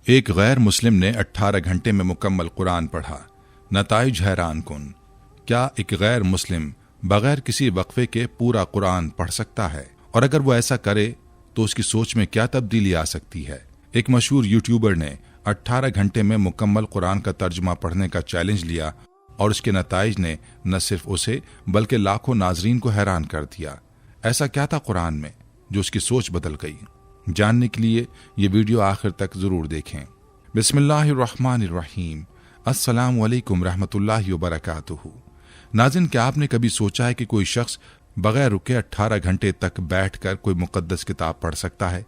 एक गैर मुस्लिम ने 18 घंटे में मुकम्मल कुरान पढ़ा। नताइज हैरान कुन। क्या एक गैर मुस्लिम बगैर किसी वक्फे के पूरा कुरान पढ़ सकता है? और अगर वो ऐसा करे तो उसकी सोच में क्या तब्दीली आ सकती है? एक मशहूर यूट्यूबर ने 18 घंटे में मुकम्मल कुरान का तर्जुमा पढ़ने का चैलेंज लिया और उसके नताइज ने न सिर्फ उसे बल्कि लाखों नाजरीन को हैरान कर दिया। ऐसा क्या था कुरान में जो उसकी सोच बदल गई? जानने के लिए ये वीडियो आखिर तक जरूर देखें। बिस्मिल्लाहिर्रहमानिर्रहीम। अस्सलामु अलैकुम रहमतुल्लाहि व बरकातुहू। नाज़रीन, क्या आपने कभी सोचा है कि कोई शख्स बगैर रुके 18 घंटे तक बैठकर कोई मुकद्दस किताब पढ़ सकता है?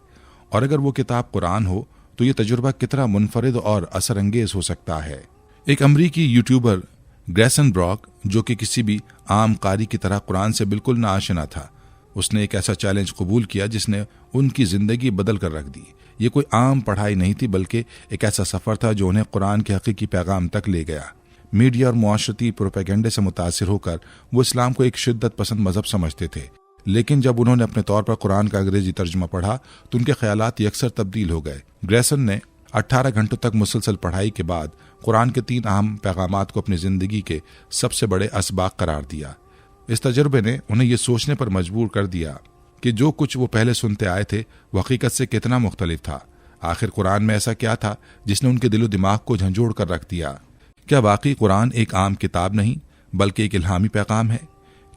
और अगर वो किताब कुरान हो तो ये तजुर्बा कितना मुनफरिद और असरअंगेज हो सकता है। एक अमरीकी यूट्यूबर ग्रेसन ब्रॉक, जो कि किसी भी आम कारी की तरह कुरान से बिल्कुल ना आशना था, उसने एक ऐसा चैलेंज कबूल किया जिसने उनकी जिंदगी बदल कर रख दी। ये कोई आम पढ़ाई नहीं थी, बल्कि एक ऐसा सफर था जो उन्हें कुरान के हकीकी पैगाम तक ले गया। मीडिया और मुआशरती प्रोपेगेंडे से मुतासिर होकर वो इस्लाम को एक शिद्दत पसंद मजहब समझते थे, लेकिन जब उन्होंने अपने तौर पर कुरान का अंग्रेजी तर्जुमा पढ़ा तो उनके ख्यालात यकसर तब्दील हो गए। ग्रेसन ने 18 घंटों तक मुसलसल पढ़ाई के बाद कुरान के 3 अहम पैगामात को अपनी जिंदगी के सबसे बड़े असबाक करार दिया। इस तजुर्बे ने उन्हें ये सोचने पर मजबूर कर दिया कि जो कुछ वो पहले सुनते आए थे वो हकीकत से कितना मुख्तलिफ था। आखिर कुरान में ऐसा क्या था जिसने उनके दिलो दिमाग को झंझोड़ कर रख दिया? क्या वाकई कुरान एक आम किताब नहीं बल्कि एक इल्हामी पैगाम है?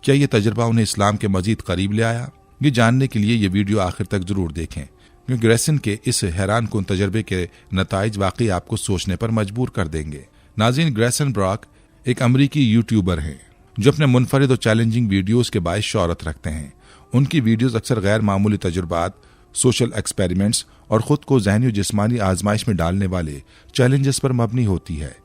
क्या ये तजुर्बा उन्हें इस्लाम के मजीद करीब ले आया? ये जानने के लिए ये वीडियो आखिर तक जरूर देखें, क्योंकि ग्रेसन के इस हैरान कुन तजर्बे के नताइज वाकई आपको सोचने पर मजबूर कर देंगे। नाज़रीन, ग्रेसन ब्रॉक एक अमरीकी यूट्यूबर हैं जो अपने मुनफरिद और चैलेंजिंग वीडियोस के बायस शोहरत रखते हैं। उनकी वीडियोस अक्सर गैर मामूली तजुर्बात, सोशल एक्सपेरिमेंट्स और खुद को जहनी और जिस्मानी आजमाइश में डालने वाले चैलेंजेस पर मबनी होती है,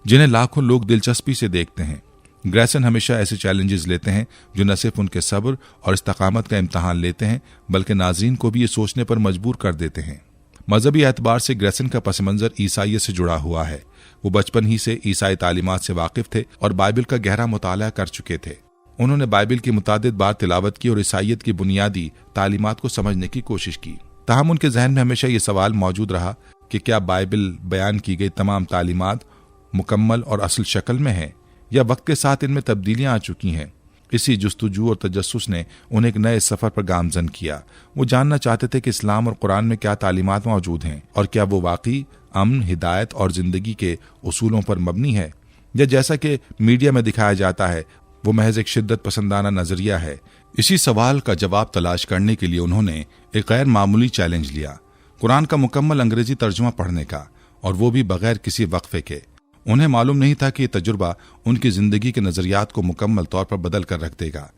जिन्हें लाखों लोग दिलचस्पी से देखते हैं। ग्रेसन हमेशा ऐसे चैलेंजेस लेते हैं जो न सिर्फ उनके सब्र और इस्तकामत का इम्तहान लेते हैं, बल्कि नाज़रीन को भी ये सोचने पर मजबूर कर देते हैं। मजहबी एतबार से ग्रेसन का पस मंजर ईसाइयत से जुड़ा हुआ है। वो बचपन ही से ईसाई तालीमात से वाकिफ थे और बाइबिल का गहरा मुताला कर चुके थे। उन्होंने बाइबिल की मुतादिद बार तिलावत की और ईसाइयत की बुनियादी तालीमात को समझने की कोशिश की। ताहम उनके जहन में हमेशा ये सवाल मौजूद रहा कि क्या बाइबिल बयान की गई तमाम तालीमात मुकम्मल और असल शक्ल में है, या वक्त के साथ इनमें तब्दीलियां आ चुकी हैं। इसी जुस्तजू और तजस्सुस ने उन्हें एक नए सफर पर गामजन किया। वो जानना चाहते थे कि इस्लाम और कुरान में क्या तालीमात मौजूद हैं, और क्या वो वाकई अमन, हिदायत और जिंदगी के उसूलों पर मबनी है, या जैसा कि मीडिया में दिखाया जाता है वो महज एक शिद्दत पसंदाना नजरिया है। इसी सवाल का जवाब तलाश करने के लिए उन्होंने एक गैर मामूली चैलेंज लिया, कुरान का मुकम्मल अंग्रेजी तर्जुमा पढ़ने का, और वो भी बगैर किसी वक्फे के। उन्हें मालूम नहीं था कि यह तजुर्बा उनकी जिंदगी के नजरियात को मुकम्मल तौर पर बदल कर रख देगा।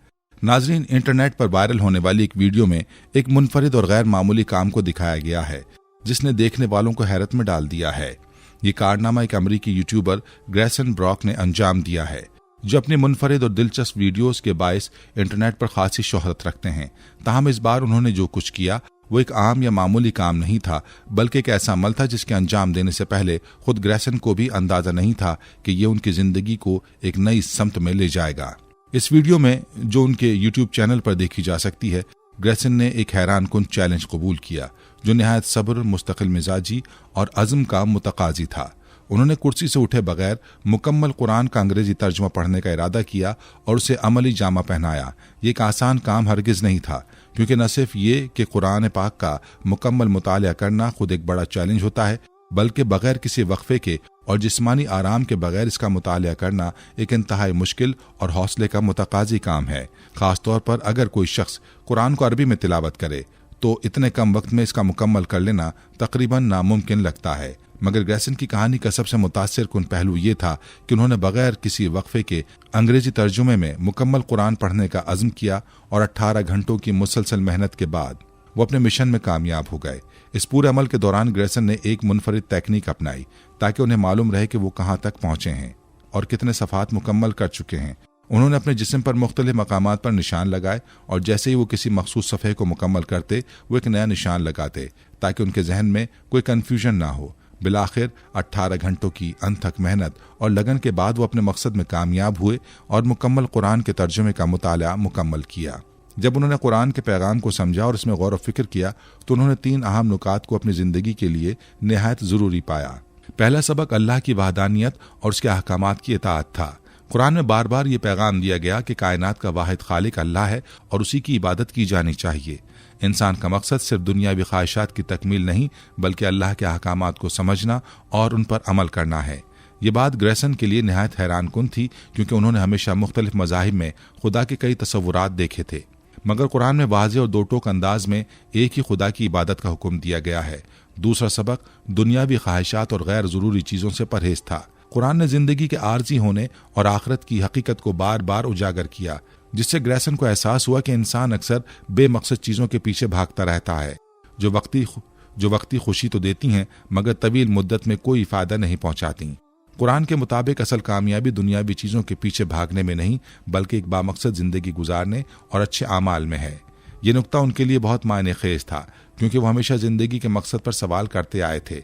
नाजरीन, इंटरनेट पर वायरल होने वाली एक वीडियो में एक मुनफरिद और गैर मामूली काम को दिखाया गया है जिसने देखने वालों को हैरत में डाल दिया है। ये कारनामा एक अमरीकी यूट्यूबर ग्रेसन ब्रॉक ने अंजाम दिया है, जो अपनी मुनफरिद और दिलचस्प वीडियोस के बायस इंटरनेट पर खासी शोहरत रखते हैं। ताहम इस बार उन्होंने जो कुछ किया वो एक आम या मामूली काम नहीं था, बल्कि एक ऐसा अमल था जिसके अंजाम देने से पहले खुद ग्रेसन को भी अंदाजा नहीं था कि ये उनकी जिंदगी को एक नई समत में ले जाएगा। इस वीडियो में, जो उनके यूट्यूब चैनल पर देखी जा सकती है, ग्रेसन ने एक हैरान कुन चैलेंज कबूल किया जो निहायत सब्र, मुस्तकिल मिजाजी और अज़्म का मुतकाजी था। उन्होंने कुर्सी से उठे बगैर मुकम्मल कुरान का अंग्रेजी तर्जुमा पढ़ने का इरादा किया और उसे अमली जामा पहनाया। ये एक आसान काम हरगिज नहीं था, क्योंकि न सिर्फ ये कि कुरान पाक का मुकम्मल मुतालिया करना खुद एक बड़ा चैलेंज होता है, बल्कि बगैर किसी वक्फे के और जिस्मानी आराम के बगैर इसका मुतालिया करना एक इंतहाई मुश्किल और हौसले का मुतकाजी काम है। खासतौर पर अगर कोई शख्स कुरान को अरबी में तिलावत करे तो इतने कम वक्त में इसका मुकम्मल कर लेना तकरीबन नामुमकिन लगता है। मगर ग्रेसन की कहानी का सबसे मुतासिर कुन पहलू ये था कि उन्होंने बगैर किसी वक्फे के अंग्रेजी तर्जुमे में मुकम्मल कुरान पढ़ने का अज़्म किया, और 18 घंटों की मुसलसल मेहनत के बाद वो अपने मिशन में कामयाब हो गए। इस पूरे अमल के दौरान ग्रेसन ने एक मुनफरिद तकनीक अपनाई ताकि उन्हें मालूम रहे कि वो कहाँ तक पहुंचे हैं और कितने सफ़ात मुकम्मल कर चुके हैं। उन्होंने अपने जिस्म पर मुख्तलिफ मकामात पर निशान लगाए, और जैसे ही वो किसी मखसूस सफ़े को मुकम्मल करते वो एक नया निशान लगाते ताकि उनके जहन में कोई कन्फ्यूजन ना हो। बिलाखिर 18 घंटों की अनथक मेहनत और लगन के बाद वो अपने मकसद में कामयाब हुए और मुकम्मल कुरान के तर्जुमे का मुताला मुकम्मल किया। जब उन्होंने कुरान के पैगाम को समझा और इसमें गौर व फिक्र किया तो उन्होंने 3 अहम नुकात को अपनी ज़िंदगी के लिए निहायत ज़रूरी पाया। पहला सबक अल्लाह की वहदानियत और उसके अहकामात की इताअत था। कुरान में बार बार ये पैगाम दिया गया कि कायनात का वाहिद खालिक अल्लाह है और उसी की इबादत की जानी चाहिए। इंसान का मकसद सिर्फ दुनियावी ख्वाहिशात की तकमील नहीं बल्कि अल्लाह के अहकामात को समझना और उन पर अमल करना है। ये बात ग्रेसन के लिए निहायत हैरानकुन थी, क्योंकि उन्होंने हमेशा मुख्तलिफ मज़ाहिब में खुदा के कई तसव्वुरात देखे थे, मगर कुरान में वाज़ेह और दो टोक अंदाज में एक ही खुदा की इबादत का हुक्म दिया गया है। दूसरा सबक दुनियावी ख्वाहिशात और गैर ज़रूरी चीज़ों से परहेज था। कुरान ने जिंदगी के आर्जी होने और आखिरत की हकीकत को बार बार उजागर किया, जिससे ग्रेसन को एहसास हुआ कि इंसान अक्सर बेमकसद चीज़ों के पीछे भागता रहता है जो वक्ती खुशी तो देती हैं मगर तवील मुद्दत में कोई फ़ायदा नहीं पहुंचाती। कुरान के मुताबिक असल कामयाबी दुनियावी चीज़ों के पीछे भागने में नहीं बल्कि एक बामकसद ज़िंदगी गुजारने और अच्छे आमाल में है। ये नुक्ता उनके लिए बहुत मायने खेज था, क्योंकि वो हमेशा ज़िंदगी के मकसद पर सवाल करते आए थे।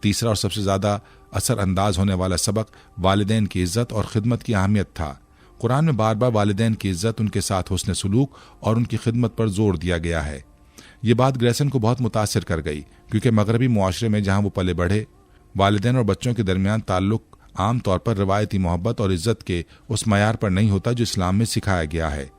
तीसरा और सबसे ज़्यादा असर अंदाज होने वाला सबक वालिदैन की इज़्ज़त और खिदमत की अहमियत था। कुरान में बार बार वालिदैन की इज़्ज़त, उनके साथ हुस्न सलूक और उनकी खिदमत पर जोर दिया गया है। ये बात ग्रेसन को बहुत मुतासिर कर गई, क्योंकि मगरबी मुआशरे में जहाँ वो पले बढ़े, वालिदैन और बच्चों के दरमियान ताल्लुक आम तौर पर रवायती मोहब्बत और इज्जत के उस मयार पर नहीं होता जो इस्लाम में सिखाया गया है।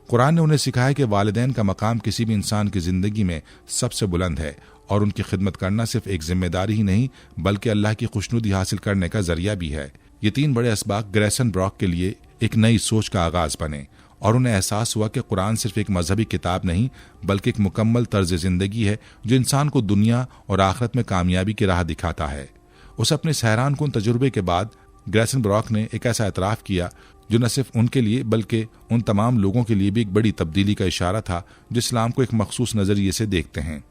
कुरान ने उन्हें सिखाया कि वालिदैन का मकाम किसी भी इंसान की जिंदगी में सबसे बुलंद है और उनकी खिदमत करना सिर्फ एक जिम्मेदारी ही नहीं बल्कि अल्लाह की खुशनुदी हासिल करने का जरिया भी है। ये 3 बड़े असबाब ग्रेसन ब्रॉक के लिए एक नई सोच का आगाज बने और उन्हें एहसास हुआ कि कुरान सिर्फ एक मजहबी किताब नहीं बल्कि एक मुकम्मल तर्ज जिंदगी है जो इंसान को दुनिया और आखिरत में कामयाबी की राह दिखाता है। उस अपने हैरानकुन तजुर्बे के बाद ग्रेसन ब्रॉक ने एक ऐसा एतराफ़ किया जो न सिर्फ उनके लिए बल्कि उन तमाम लोगों के लिए भी एक बड़ी तब्दीली का इशारा था जो इस्लाम को एक मखसूस नज़रिए से देखते हैं।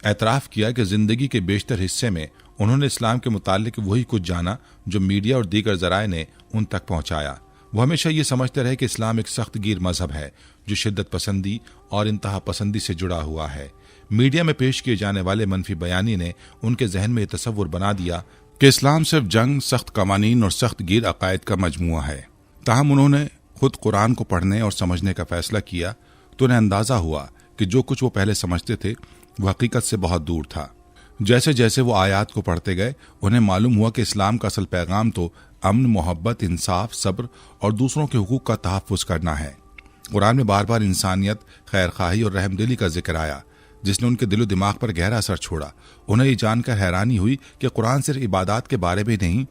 एतराफ़ किया कि ज़िंदगी के बेशतर हिस्से में उन्होंने इस्लाम के मुतालिक वही कुछ जाना जो मीडिया और दीगर ज़राए ने उन तक पहुँचाया। वो हमेशा ये समझते रहे कि इस्लाम एक सख्त गिर मजहब है जो शिद्दत पसंदी और इंतहा पसंदी से जुड़ा हुआ है। मीडिया में पेश किए जाने वाले मनफी बयानी ने उनके जहन में यह तसव्वुर बना दिया कि इस्लाम सिर्फ जंग, सख्त कवानीन और सख्त गिर अकायद का मजमुआ है। ताहम उन्होंने खुद कुरान को पढ़ने और समझने का फैसला किया तो उन्हें अंदाज़ा हुआ कि जो कुछ वो पहले समझते थे वो हकीकत से बहुत दूर था। जैसे जैसे वो आयात को पढ़ते गए उन्हें मालूम हुआ कि इस्लाम का असल पैगाम तो अमन, मोहब्बत, इंसाफ, सब्र और दूसरों के हुकूक का तहफ़्फ़ुज़ करना है। कुरान में बार बार इंसानियत, खैर खाही और रहमदिली का जिक्र आया जिसने उनके दिलो दिमाग पर गहरा असर छोड़ा। उन्हें ये जानकर हैरानी हुई कि कुरान सिर्फ इबादत के बारे में नहीं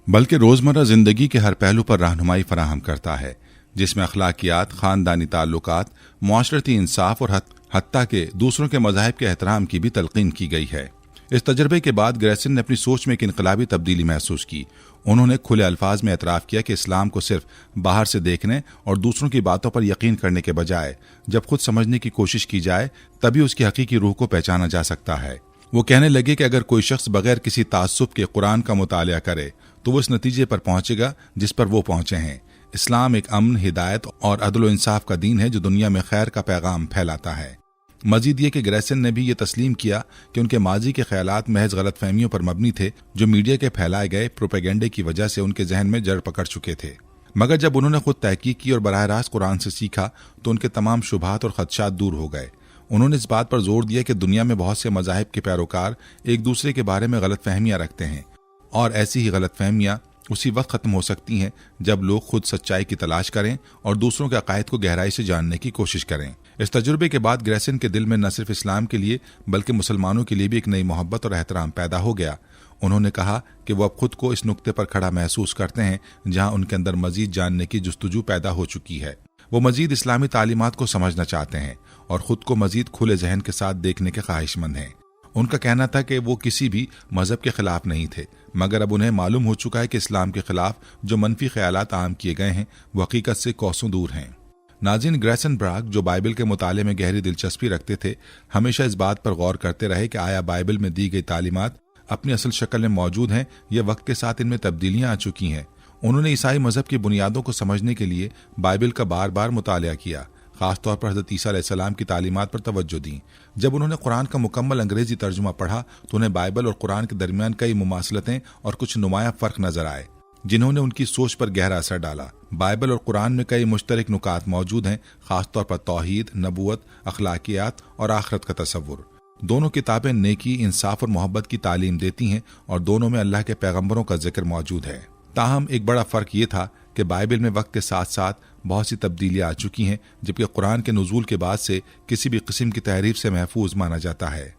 बल्कि रोज़मर्रा ज़िंदगी के हर पहलू पर रहनुमाई फराहम करता है, जिसमें अखलाकियात, ख़ानदानी ताल्लुकात, मुआशरती इंसाफ और हत्ता के दूसरों के मज़ाहिब के एहतराम की भी तलक़ीन की गई है। इस तजर्बे के बाद ग्रेसन ने अपनी सोच में एक इनकलाबी तब्दीली महसूस की। उन्होंने खुले अल्फाज में एतराफ़ किया कि इस्लाम को सिर्फ बाहर से देखने और दूसरों की बातों पर यकीन करने के बजाय जब खुद समझने की कोशिश की जाए तभी उसकी हकीकी रूह को पहचाना जा सकता है। वो कहने लगे कि अगर कोई शख्स बगैर किसी तासुब के कुरान का मुतालिया करे तो वो इस नतीजे पर पहुंचेगा जिस पर वो पहुंचे हैं। इस्लाम एक अमन, हिदायत और अदल व इंसाफ का दीन है जो दुनिया में खैर का पैगाम फैलाता है। मजीद ये कि ग्रेसन ने भी ये तस्लीम किया कि उनके माजी के ख्यालात महज गलत फहमियों पर मबनी थे जो मीडिया के फैलाए गए प्रोपेगेंडे की वजह से उनके जहन में जड़ पकड़ चुके थे। मगर जब उन्होंने खुद तहकीक की और बराह रास्त कुरान से सीखा तो उनके तमाम शुबहात और खदशात दूर हो गए। उन्होंने इस बात पर जोर दिया कि दुनिया में बहुत से मज़ाहिब के पैरोकार एक दूसरे के बारे में गलत फहमियाँ रखते हैं और ऐसी ही गलत फहमियाँ उसी वक्त ख़त्म हो सकती हैं जब लोग खुद सच्चाई की तलाश करें और दूसरों के अकायद को गहराई से जानने की कोशिश करें। इस तजुर्बे के बाद ग्रेसन के दिल में न सिर्फ इस्लाम के लिए बल्कि मुसलमानों के लिए भी एक नई मोहब्बत और एहतराम पैदा हो गया। उन्होंने कहा कि वो अब खुद को इस नुक्ते पर खड़ा महसूस करते हैं जहाँ उनके अंदर मजीद जानने की जुस्तजू पैदा हो चुकी है। वो मजीद इस्लामी तालीमात को समझना चाहते हैं और खुद को मजीद खुले जहन के साथ देखने के ख्वाहिशमंद हैं। उनका कहना था कि वो किसी भी मजहब के खिलाफ नहीं थे, मगर अब उन्हें मालूम हो चुका है कि इस्लाम के खिलाफ जो मनफी ख्यालात आम किए गए हैं वो हकीकत से कोसों दूर हैं। नाज़रीन, ग्रेसन ब्रॉक जो बाइबल के मुताले में गहरी दिलचस्पी रखते थे, हमेशा इस बात पर गौर करते रहे कि आया बाइबल में दी गई तालीमात अपनी असल शक्ल में मौजूद हैं या वक्त के साथ इनमें तब्दीलियां आ चुकी हैं। उन्होंने ईसाई मजहब की बुनियादों को समझने के लिए बाइबल का बार बार मुतालिया किया, खासतौर पर हज़रत ईसा अलैहिस्सलाम की तालीमात पर तवज्जो दी। जब उन्होंने कुरान का मुकम्मल अंग्रेजी तर्जुमा पढ़ा तो उन्हें बाइबल और कुरान के दरमियान कई मुमासलतें और कुछ नुमाया फ़र्क नजर आए। जिन्होंने उनकी सोच पर गहरा असर डाला। बाइबल और कुरान में कई मुश्तरक नुकात मौजूद हैं, खासतौर पर तौहीद, नबूवत, अखलाकियात और आखिरत का तसव्वुर। दोनों किताबें नेकी, इंसाफ और मोहब्बत की तालीम देती हैं और दोनों में अल्लाह के पैगंबरों का जिक्र मौजूद है। ताहम एक बड़ा फर्क ये था कि बाइबल में वक्त के साथ साथ बहुत सी तब्दीलियां आ चुकी हैं, जबकि कुरान के नुज़ूल के बाद से किसी भी किस्म की तहरीफ से महफूज माना जाता है।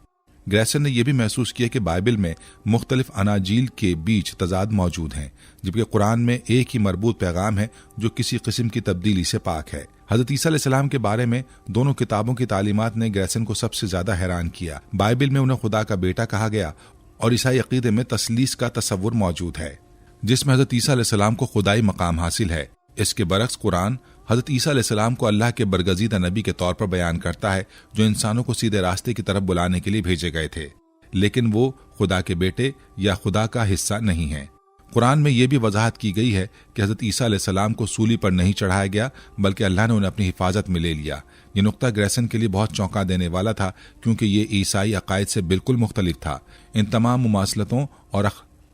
ग्रेसन ने यह भी महसूस किया कि बाइबल में मुख्तलिफ अनाजील के बीच तजाद मौजूद हैं, जबकि कुरान में एक ही मरबूत पैगाम है जो किसी किस्म की तब्दीली से पाक है। हज़रत ईसा अलैहिस्सलाम के बारे में दोनों किताबों की तालीमात ने ग्रेसन को सबसे ज्यादा हैरान किया। बाइबल में उन्हें खुदा का बेटा कहा गया और ईसाई अकीदे में तस्लीस का तसव्वुर मौजूद है, जिसमें हज़रत ईसा अलैहिस्सलाम को खुदाई मकाम हासिल है। इसके बरक्स कुरान हज़रत ईसा अलैहिस्सलाम को अल्लाह के बरगज़ीदा नबी के तौर पर बयान करता है, जो इंसानों को सीधे रास्ते की तरफ बुलाने के लिए भेजे गए थे, लेकिन वो खुदा के बेटे या खुदा का हिस्सा नहीं है। कुरान में यह भी वजाहत की गई है कि हज़रत ईसा अलैहिस्सलाम को सूली पर नहीं चढ़ाया गया, बल्कि अल्लाह ने उन्हें अपनी हिफाजत में ले लिया। ये नुक्ता ग्रेसन के लिए बहुत चौंका देने वाला था, क्योंकि ये ईसाई अकायद से बिल्कुल मुख्तलिफ था। इन तमाम मुमासलतों और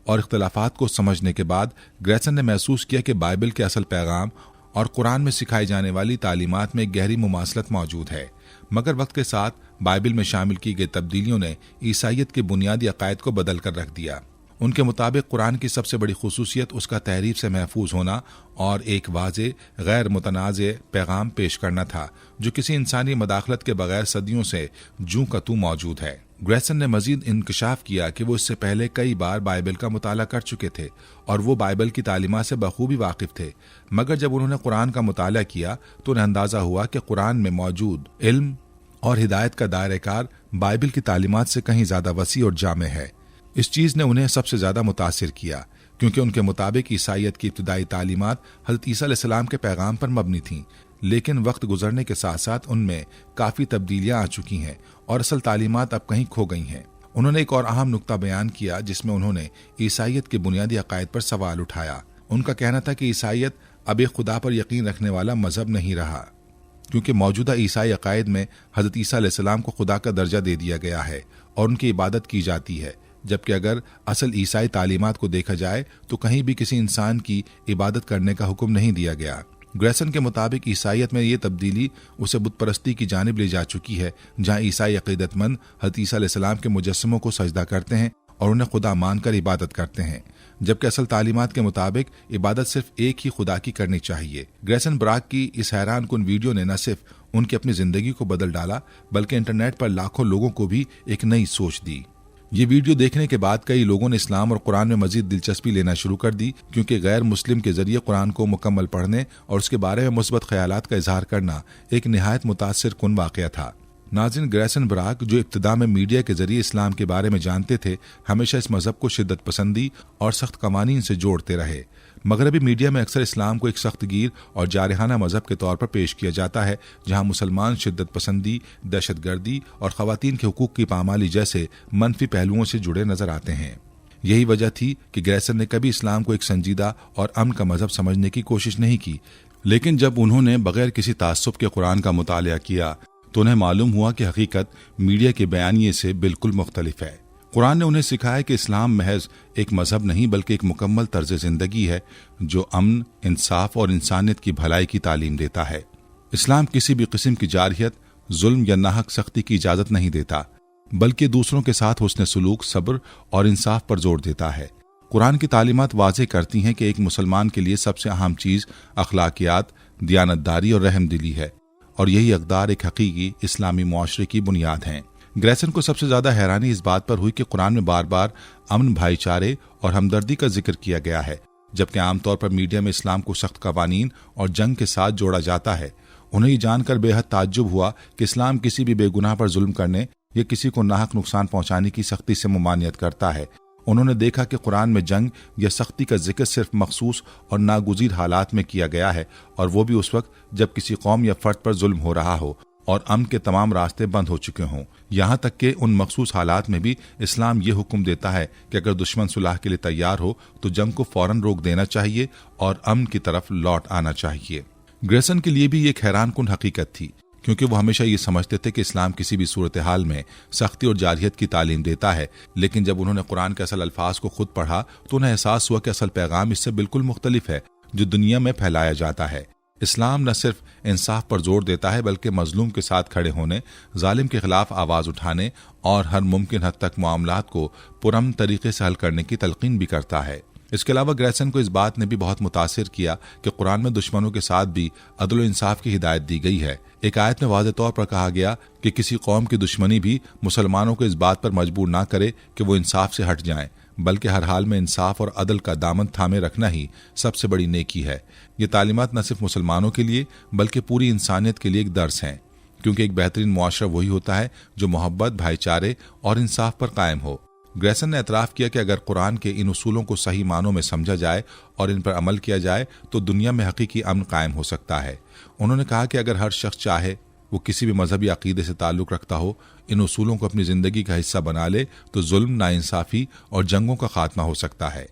इख्तलाफात को समझने के बाद ग्रेसन ने महसूस किया कि बाइबल के असल पैगाम और कुरान में सिखाई जाने वाली तालीमात में गहरी मुमासलत मौजूद है। मगर वक्त के साथ बाइबल में शामिल की गई तब्दीलियों ने ईसाइयत के बुनियादी अकायद को बदल कर रख दिया। उनके मुताबिक कुरान की सबसे बड़ी खुसूसियत उसका तहरीफ से महफूज होना और एक वाज़े गैर मुतनाज़े पैगाम पेश करना था, जो किसी इंसानी मदाखलत के बगैर सदियों से जूं का तू मौजूद है। ग्रेसन ने मजीद इंकशाफ किया कि वो इससे पहले कई बार बाइबल का मुताला कर चुके थे और वो बाइबल की तालीमात से बखूबी वाकिफ थे, मगर जब उन्होंने कुरान का मुताला किया तो उन्हें अंदाजा हुआ कि कुरान में मौजूद इल्म और हिदायत का दायरेकार बाइबल की तालीमात से कहीं ज्यादा वसी और जामे है। इस चीज ने उन्हें सबसे ज्यादा मुतासिर किया, क्योंकि उनके मुताबिक ईसाइयत की इब्तिदाई तालीमात हज़रत ईसा अलैहिस्सलाम के पैगाम पर मबनी थीं, लेकिन वक्त गुजरने के साथ साथ उनमें काफी तब्दीलियां आ चुकी हैं और असल तालीमात अब कहीं खो गई हैं। उन्होंने एक और अहम नुक्ता बयान किया, जिसमें उन्होंने ईसाइयत के बुनियादी अकायद पर सवाल उठाया। उनका कहना था कि ईसाइयत अब एक खुदा पर यकीन रखने वाला मजहब नहीं रहा, क्योंकि मौजूदा ईसाई अकायद में हज़रत ईसा अलैहिस्सलाम को खुदा का दर्जा दे दिया गया है और उनकी इबादत की जाती है, जबकि अगर असल ईसाई तालीमात को देखा जाए तो कहीं भी किसी इंसान की इबादत करने का हुक्म नहीं दिया गया। ग्रेसन के मुताबिक ईसाइयत में ये तब्दीली उसे बुत परस्ती की जानिब ले जा चुकी है, जहाँ ईसाई अकीदतमंद हज़रत ईसा अलैहिस्सलाम के मुजस्समों को सजदा करते हैं और उन्हें खुदा मानकर इबादत करते हैं, जबकि असल तालीमात के मुताबिक इबादत सिर्फ एक ही खुदा की करनी चाहिए। ग्रेसन ब्राक की इस हैरान कुन वीडियो ने न सिर्फ उनकी अपनी जिंदगी को बदल डाला, बल्कि इंटरनेट पर लाखों लोगों को भी एक नई सोच दी। ये वीडियो देखने के बाद कई लोगों ने इस्लाम और कुरान में मजीद दिलचस्पी लेना शुरू कर दी, क्योंकि गैर मुस्लिम के जरिए कुरान को मुकम्मल पढ़ने और उसके बारे में मुस्बत ख्यालात का इजहार करना एक निहायत मुतासिर कुन वाक़या था। नाज़रीन, ग्रेसन ब्राक, जो इब्तिदा में मीडिया के जरिए इस्लाम के बारे में जानते थे, हमेशा इस मजहब को शिद्दत पसंदी और सख्त कवानीन से जोड़ते रहे। मगरबी मीडिया में अक्सर इस्लाम को एक सख्तगीर और जारहाना मजहब के तौर पर पेश किया जाता है, जहां मुसलमान शिद्दत पसंदी, दहशतगर्दी और खवातीन के हुकूक की पामाली जैसे मनफी पहलुओं से जुड़े नजर आते हैं। यही वजह थी कि ग्रेसन ने कभी इस्लाम को एक संजीदा और अमन का मजहब समझने की कोशिश नहीं की, लेकिन जब उन्होंने बगैर किसी तासुब के कुरान का मुतालिया किया तो उन्हें मालूम हुआ कि हकीकत मीडिया के बयानिए से बिल्कुल मुख्तलिफ है। कुरान ने उन्हें सिखाया कि इस्लाम महज एक मजहब नहीं, बल्कि एक मुकम्मल तर्ज जिंदगी है जो अमन, इंसाफ और इंसानियत की भलाई की तालीम देता है। इस्लाम किसी भी किस्म की जारहियत, जुल्म या नाहक सख्ती की इजाजत नहीं देता, बल्कि दूसरों के साथ हुस्न सुलूक, सब्र और इंसाफ पर जोर देता है। कुरान की तालीमात वाज़े करती हैं कि एक मुसलमान के लिए सबसे अहम चीज अखलाकियात, दियानतदारी और रहमदिली है, और यही अक़दार एक हकीकी इस्लामी मुआशरे की बुनियाद हैं। ग्रेसन को सबसे ज्यादा हैरानी इस बात पर हुई कि कुरान में बार बार अमन, भाईचारे और हमदर्दी का जिक्र किया गया है, जबकि आमतौर पर मीडिया में इस्लाम को सख्त कवानीन और जंग के साथ जोड़ा जाता है। उन्हें ये जानकर बेहद ताज्जुब हुआ कि इस्लाम किसी भी बेगुनाह पर जुल्म करने या किसी को नाहक नुकसान पहुंचाने की सख्ती से मुमानियत करता है। उन्होंने देखा कि कुरान में जंग या सख्ती का जिक्र सिर्फ मखसूस और नागुज़ीर हालात में किया गया है, और वो भी उस वक्त जब किसी कौम या फर्द पर जुल्म हो रहा हो और अमन के तमाम रास्ते बंद हो चुके हों। यहाँ तक कि उन मखसूस हालात में भी इस्लाम ये हुक्म देता है कि अगर दुश्मन सुलह के लिए तैयार हो तो जंग को फौरन रोक देना चाहिए और अमन की तरफ लौट आना चाहिए। ग्रेसन के लिए भी एक हैरान कुन हकीकत थी, क्योंकि वो हमेशा ये समझते थे कि इस्लाम किसी भी सूरत हाल में सख्ती और जारियत की तालीम देता है। लेकिन जब उन्होंने कुरान के असल अल्फाज को खुद पढ़ा तो उन्हें एहसास हुआ कि असल पैगाम इससे बिल्कुल मुख्तलिफ है जो दुनिया में फैलाया जाता है। इस्लाम न सिर्फ इंसाफ पर जोर देता है बल्कि मजलूम के साथ खड़े होने, जालिम के खिलाफ आवाज उठाने और हर मुमकिन हद तक मामलात को पुरअमन तरीके से हल करने की तलकीन भी करता है। इसके अलावा ग्रेसन को इस बात ने भी बहुत मुतासिर किया कि कुरान में दुश्मनों के साथ भी अदल व इंसाफ की हिदायत दी गई है। एक आयत में वाज़ेह तौर पर कहा गया कि किसी कौम की दुश्मनी भी मुसलमानों को इस बात पर मजबूर ना करे कि वो इंसाफ से हट जाएं, बल्कि हर हाल में इंसाफ और अदल का दामन थामे रखना ही सबसे बड़ी नेकी है। ये तालीमात न सिर्फ मुसलमानों के लिए बल्कि पूरी इंसानियत के लिए एक दर्स हैं, क्योंकि एक बेहतरीन मुआशरा वही होता है जो मोहब्बत, भाईचारे और इंसाफ पर कायम हो। ग्रेसन ने एतराफ़ किया कि अगर कुरान के इन उसूलों को सही मानों में समझा जाए और इन पर अमल किया जाए तो दुनिया में हकीकी अमन कायम हो सकता है। उन्होंने कहा कि अगर हर शख्स चाहे वो किसी भी मजहबी अकीदे से ताल्लुक़ रखता हो, इन उसूलों को अपनी ज़िंदगी का हिस्सा बना ले तो जुल्म, नाइंसाफ़ी और जंगों का खात्मा हो सकता है।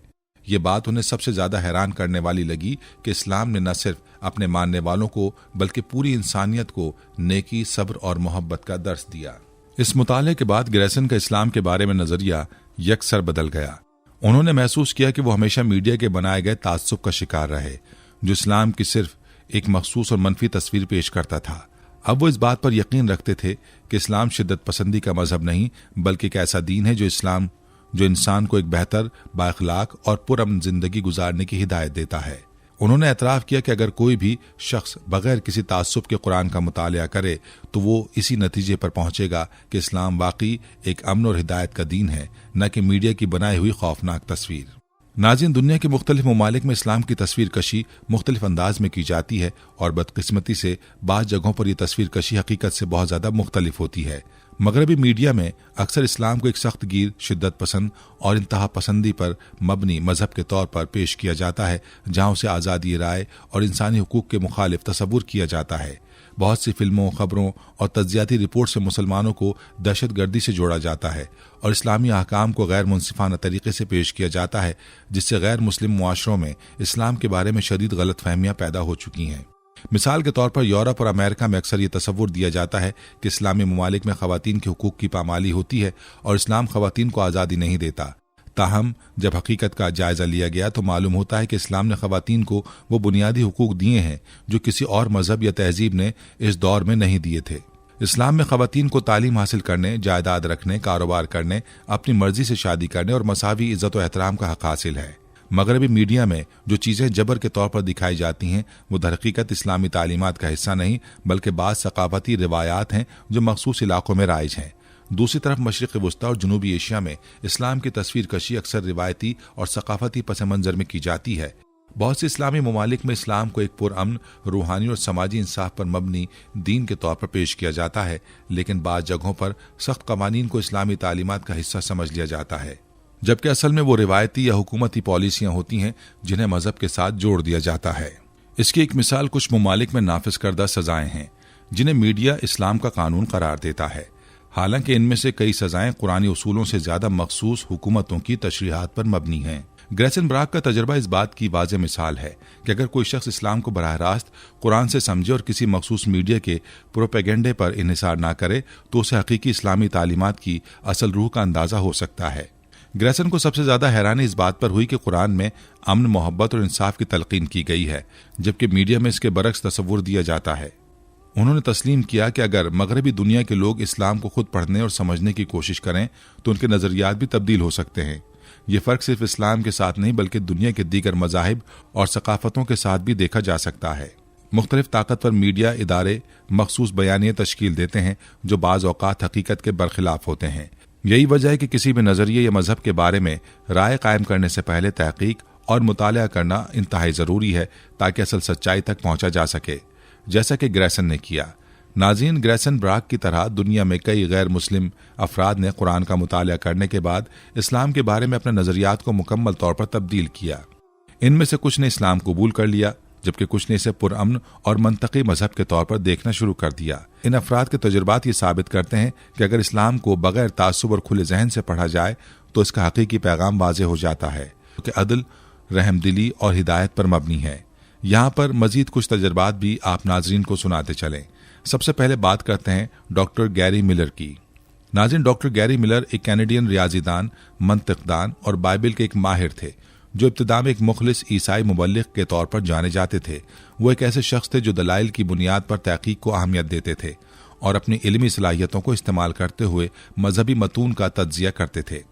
ये बात उन्हें सबसे ज़्यादा हैरान करने वाली लगी कि इस्लाम ने न सिर्फ अपने मानने वालों को बल्कि पूरी इंसानियत को नेकी, सब्र और मोहब्बत का दर्स दिया। इस मुताले के बाद ग्रेसन का इस्लाम के बारे में नजरिया यकसर बदल गया। उन्होंने महसूस किया कि वो हमेशा मीडिया के बनाए गए ताज्जुब का शिकार रहे, जो इस्लाम की सिर्फ एक मखसूस और मनफी तस्वीर पेश करता था। अब वो इस बात पर यकीन रखते थे कि इस्लाम शिद्दत पसंदी का मजहब नहीं बल्कि एक ऐसा दीन है जो इंसान को एक बेहतर, बाअखलाक और पुरअमन जिंदगी गुजारने की हिदायत देता है। उन्होंने एतराफ़ किया कि अगर कोई भी शख्स बगैर किसी ताज्जुब के कुरान का मुतालिया करे तो वो इसी नतीजे पर पहुंचेगा कि इस्लाम वाकई एक अमन और हिदायत का दीन है, न कि मीडिया की बनाई हुई खौफनाक तस्वीर। नाज़रीन, दुनिया के मुख्तलिफ ममालिक में इस्लाम की तस्वीर कशी मुख्तलिफ अंदाज में की जाती है और बदकिस्मती से बाज़ जगहों पर यह तस्वीर कशी हकीकत से बहुत ज़्यादा मुख्तलिफ होती है। मगरबी मीडिया में अक्सर इस्लाम को एक सख्त गिर, शिद्दत पसंद और इंतहा पसंदी पर मबनी मजहब के तौर पर पेश किया जाता है, जहां उसे आज़ादी राय और इंसानी हुकूक के मुखालिफ तस्वुर किया जाता है। बहुत सी फिल्मों, खबरों और तज्जियाती रिपोर्ट से मुसलमानों को दहशतगर्दी से जोड़ा जाता है और इस्लामी अहकाम को गैर मुनसिफाना तरीके से पेश किया जाता है, जिससे गैर मुस्लिम मुआशरों में इस्लाम के बारे में शदीद गलत फहमियाँ पैदा हो चुकी हैं। मिसाल के तौर पर यूरोप और अमेरिका में अक्सर ये तस्वुर दिया जाता है कि इस्लामी ममालिक में खवातीन के हुकूक की पामाली होती है और इस्लाम खवातीन को आज़ादी नहीं देता। ताहम जब हकीकत का जायजा लिया गया तो मालूम होता है कि इस्लाम ने खवातीन को वो बुनियादी हुकूक दिए हैं जो किसी और मजहब या तहजीब ने इस दौर में नहीं दिए थे। इस्लाम में खवातीन को तालीम हासिल करने, जायदाद रखने, कारोबार करने, अपनी मर्जी से शादी करने और मसावी इज्जत और एहतराम का हक हासिल है। मगरबी मीडिया में जो चीज़ें जबर के तौर पर दिखाई जाती हैं वो दरहकीकत इस्लामी तालीमात का हिस्सा नहीं बल्कि बाज़ सकाफती रिवायात हैं जो मखसूस इलाकों में राइज हैं। दूसरी तरफ मशरिक़ वस्ता और जनूबी एशिया में इस्लाम की तस्वीर कशी अक्सर रिवायती और सकाफती पस मंज़र में की जाती है। बहुत से इस्लामी ममालिक में इस्लाम को एक पुरअमन, रूहानी और समाजी इंसाफ पर मबनी दीन के तौर पर पेश किया जाता है, लेकिन बाज़ जगहों पर सख्त कवानीन को इस्लामी तालीमात का हिस्सा समझ लिया जाता है, जबकि असल में वो रिवायती या हुकूमती पॉलिसियां होती हैं जिन्हें मजहब के साथ जोड़ दिया जाता है। इसकी एक मिसाल कुछ ममालिक में नाफिज करदा सजाएं हैं जिन्हें मीडिया इस्लाम का कानून करार देता है, हालांकि इनमें से कई सजाएं कुरानी उसूलों से ज्यादा मखसूस हुकूमतों की तशरीहात पर मबनी हैं। ग्रेसन ब्राक का तजर्बा इस बात की वाज़ेह मिसाल है कि अगर कोई शख्स इस्लाम को बराह रास्त कुरान से समझे और किसी मखसूस मीडिया के प्रोपेगेंडे पर इन्हिसार ना करे तो उसे हकीकी इस्लामी तालीमात की असल रूह का अंदाजा हो सकता है। ग्रेसन को सबसे ज्यादा हैरानी इस बात पर हुई कि कुरान में अमन, मोहब्बत और इंसाफ की तलकीन की गई है, जबकि मीडिया में इसके बरक्स तस्वुर दिया जाता है। उन्होंने तस्लीम किया कि अगर मगरबी दुनिया के लोग इस्लाम को खुद पढ़ने और समझने की कोशिश करें तो उनके नजरियात भी तब्दील हो सकते हैं। ये फर्क सिर्फ इस्लाम के साथ नहीं बल्कि दुनिया के दीगर मजाहिब और सकाफतों के साथ भी देखा जा सकता है। मुख्तलिफ ताकतवर मीडिया इदारे मखसूस बयानिए तश्कील देते हैं जो बाज़ औक़ात हकीकत के बरखिलाफ होते हैं। यही वजह है कि किसी भी नजरिए या मजहब के बारे में राय कायम करने से पहले तहकीक और मुतालिया करना इंतहाई जरूरी है ताकि असल सच्चाई तक पहुंचा जा सके, जैसा कि ग्रेसन ने किया। नाज़रीन, ग्रेसन ब्राक की तरह दुनिया में कई गैर मुस्लिम अफराद ने कुरान का मुतालिया करने के बाद इस्लाम के बारे में अपने नजरियात को मुकम्मल तौर पर तब्दील किया। इनमें से कुछ ने इस्लाम कबूल कर लिया जबकि कुछ ने इसे पुरअमन और मंतकी मजहब के तौर पर देखना शुरू कर दिया। इन अफराद के तजुर्बात ये साबित करते हैं कि अगर इस्लाम को बगैर तासुब और खुले जहन से पढ़ा जाए तो इसका हकीकी पैगाम वाज़ेह हो जाता है कि अदल, रहमदिली और हिदायत पर मबनी है। यहाँ पर मजीद कुछ तजुर्बात भी आप नाजरीन को सुनाते चलें। सबसे पहले बात करते हैं डॉक्टर गैरी मिलर की। नाज़रीन, डॉक्टर गैरी मिलर एक कैनेडियन रियाजीदान, मंतिकदान और बाइबल के एक माहिर थे जो इब्तिदा में एक मुखलिस ईसाई मुबल्लिग के तौर पर जाने जाते थे। वो एक ऐसे शख्स थे जो दलाइल की बुनियाद पर तहकीक को अहमियत देते थे और अपनी इल्मी सलाहियतों को इस्तेमाल करते हुए मजहबी मतून का तज्जिया करते थे।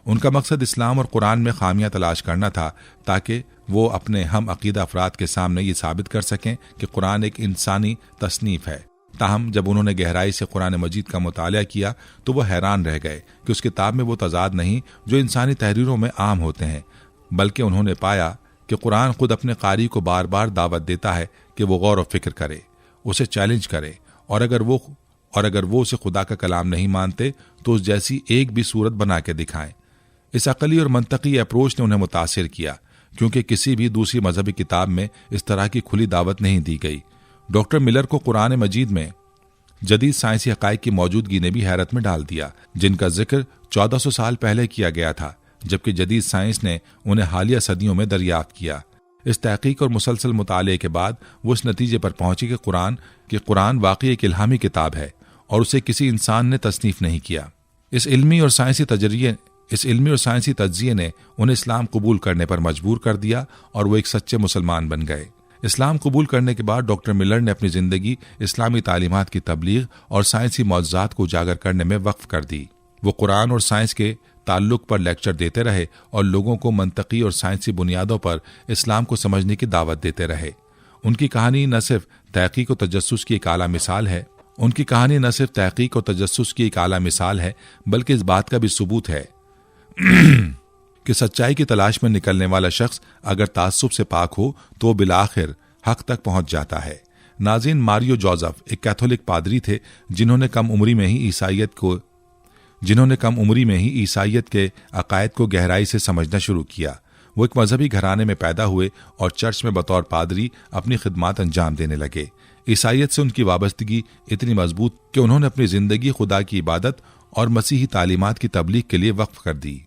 उनका मकसद इस्लाम और कुरान में खामियां तलाश करना था ताकि वो अपने हम अकीदा अफराद के सामने ये साबित कर सकें कि कुरान एक इंसानी तसनीफ है। ताहम जब उन्होंने गहराई से कुरान मजीद का मुताला किया तो वो हैरान रह गए कि उस किताब में वो तजाद नहीं जो इंसानी तहरीरों में आम होते हैं, बल्कि उन्होंने पाया कि कुरान खुद अपने कारी को बार बार दावत देता है कि वो गौर व फिक्र करे, उसे चैलेंज करे, और अगर वो उसे खुदा का कलाम नहीं मानते तो उस जैसी एक भी सूरत बना के दिखाएं। इस अकली और मंतकी अप्रोच ने उन्हें मुतासिर किया, क्योंकि किसी भी दूसरी मजहबी किताब में इस तरह की खुली दावत नहीं दी गई। डॉक्टर मिलर को कुरान मजीद में जदीद साइंसी हक़ाइक़ की मौजूदगी ने भी हैरत में डाल दिया, जिनका जिक्र 1400 साल पहले किया गया था, जबकि जदीद साइंस ने उन्हें हालिया सदियों में दरियाफ्त किया। इस तहकीक और मुसलसल मुताले के बाद वो इस नतीजे पर पहुंची कि कुरान वाकई एक इल्हामी किताब है और उसे किसी इंसान ने तसनीफ नहीं किया। इस इल्मी और साइंसी तज्जिये ने उन्हें इस्लाम कबूल करने पर मजबूर कर दिया और वो एक सच्चे मुसलमान बन गए। इस्लाम कबूल करने के बाद डॉक्टर मिलर ने अपनी जिंदगी इस्लामी तालीमात की तबलीग और साइंसी मौजूदात को उजागर करने में वक्फ कर दी। वो कुरान और साइंस के ताल्लुक पर लेक्चर देते रहे और लोगों को मंतकी और साइंसी बुनियादों पर इस्लाम को समझने की दावत देते रहे। उनकी कहानी न सिर्फ तहकीक और तजस्सुस की एक आला मिसाल है, बल्कि इस बात का भी सबूत है कि सच्चाई की तलाश में निकलने वाला शख्स अगर तासुब से पाक हो तो बिलाखिर हक तक पहुंच जाता है। नाज़रीन, मारियो जोसेफ एक कैथोलिक पादरी थे जिन्होंने कम उम्री में ही ईसाइयत के अकायद को गहराई से समझना शुरू किया। वो एक मजहबी घराने में पैदा हुए और चर्च में बतौर पादरी अपनी खिदमत अंजाम देने लगे। ईसाइयत से उनकी वाबस्तगी इतनी मजबूत कि उन्होंने अपनी जिंदगी खुदा की इबादत और मसीही तालीमात की तबलीग के लिए वक्फ कर दी।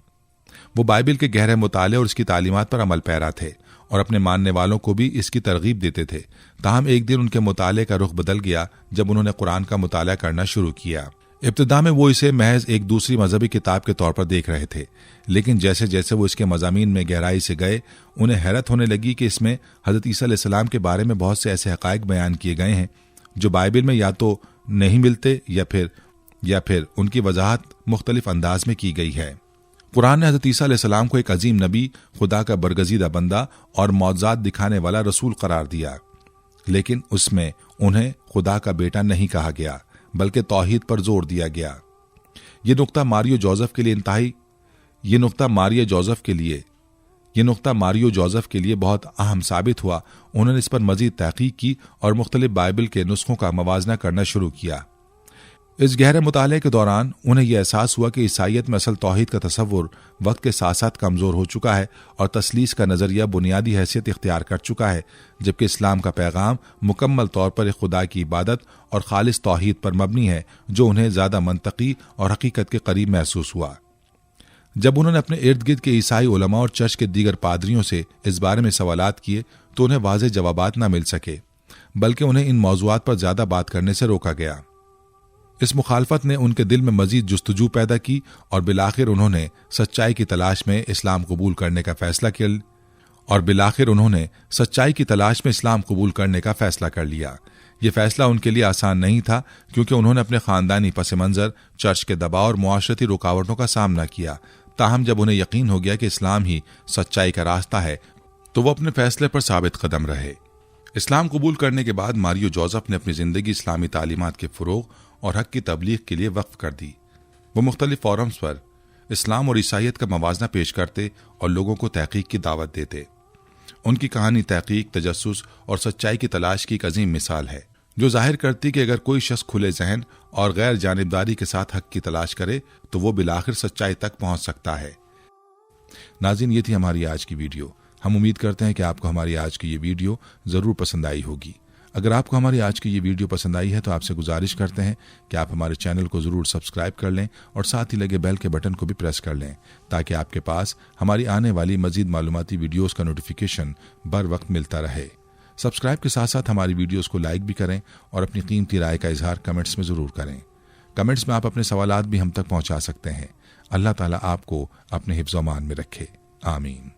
वो बाइबल के गहरे मुताले और इसकी तालीमात पर अमल पैरा थे और अपने मानने वालों को भी इसकी तरगीब देते थे। ताहम एक दिन उनके मुताले का रुख बदल गया जब उन्होंने कुरान का मुताला करना शुरू किया। इब्तिदा में वो इसे महज एक दूसरी मजहबी किताब के तौर पर देख रहे थे, लेकिन जैसे जैसे वो इसके मज़ामीन में गहराई से गए, उन्हें हैरत होने लगी कि इसमें हज़रत ईसा अलैहिस्सलाम के बारे में बहुत से ऐसे हक़ाइक़ बयान किए गए हैं जो बाइबल में या तो नहीं मिलते या फिर उनकी वजाहत मुख्तलिफ अंदाज में की गई है। कुरान ने हज़रत ईसा अलैहिस्सलाम को एक अजीम नबी, खुदा का बरगजीदा बंदा और मौजज़ात दिखाने वाला रसूल करार दिया, लेकिन उसमें उन्हें खुदा का बेटा नहीं कहा गया, बल्कि तौहीद पर जोर दिया गया। ये नुक्ता मारियो जोसेफ के लिए बहुत अहम साबित हुआ। उन्होंने इस पर मजीद तहकीक की और मुख्तलिफ बाइबल के नुस्खों का मवाजना करना शुरू किया। इस गहरे मुताले के दौरान उन्हें यह एहसास हुआ कि ईसाइयत में असल तौहीद का तसव्वुर वक्त के साथ साथ कमज़ोर हो चुका है और तस्लीस का नज़रिया बुनियादी हैसियत इख्तियार कर चुका है, जबकि इस्लाम का पैगाम मुकम्मल तौर पर एक खुदा की इबादत और खालिस तौहीद पर मबनी है, जो उन्हें ज़्यादा मंतकी और हकीकत के करीब महसूस हुआ। जब उन्होंने अपने इर्द गिर्द के ईसाई उलमा और चर्च के दीगर पादरियों से इस बारे में सवालात किए तो उन्हें वाज़ेह जवाबात न मिल सके, बल्कि उन्हें इन मौज़ूआत पर ज़्यादा बात करने से रोका गया। इस मुखालफत ने उनके दिल में मजीद जुस्तजू पैदा की और बिलाखिर उन्होंने सच्चाई की तलाश में इस्लाम कबूल करने का फैसला कर लिया। ये फैसला उनके लिए आसान नहीं था, क्योंकि उन्होंने अपने खानदानी पस मंज़र, चर्च के दबाव और मुआशरती रुकावटों का सामना किया। ताहम जब उन्हें यकीन हो गया कि इस्लाम ही सच्चाई का रास्ता है, तो वो अपने फैसले पर साबित कदम रहे। इस्लाम कबूल करने के बाद मारियो जोसेफ ने अपनी जिंदगी इस्लामी तालीमात के फ़रोग़ और हक की तबलीग के लिए वक्फ कर दी। वो मुख्तलिफ फोरम्स पर इस्लाम और ईसाइयत का मवाजना पेश करते और लोगों को तहकीक की दावत देते। उनकी कहानी तहकीक, तजस्सुस और सच्चाई की तलाश की एक अजीम मिसाल है, जो जाहिर करती कि अगर कोई शख्स खुले जहन और गैर जानिबदारी के साथ हक की तलाश करे तो वो बिलाखिर सच्चाई तक पहुंच सकता है। नाज़रीन, ये थी हमारी आज की वीडियो। हम उम्मीद करते हैं कि आपको हमारी आज की ये वीडियो ज़रूर पसंद आई होगी। अगर आपको हमारी आज की ये वीडियो पसंद आई है तो आपसे गुजारिश करते हैं कि आप हमारे चैनल को ज़रूर सब्सक्राइब कर लें और साथ ही लगे बेल के बटन को भी प्रेस कर लें, ताकि आपके पास हमारी आने वाली मज़ीद मालूमाती वीडियोस का नोटिफिकेशन बर वक्त मिलता रहे। सब्सक्राइब के साथ साथ हमारी वीडियोस को लाइक भी करें और अपनी कीमती राय का इजहार कमेंट्स में ज़रूर करें। कमेंट्स में आप अपने सवालात भी हम तक पहुंचा सकते हैं। अल्लाह ताला आपको अपने हिफ्ज़-ओ-मान में रखे। आमीन।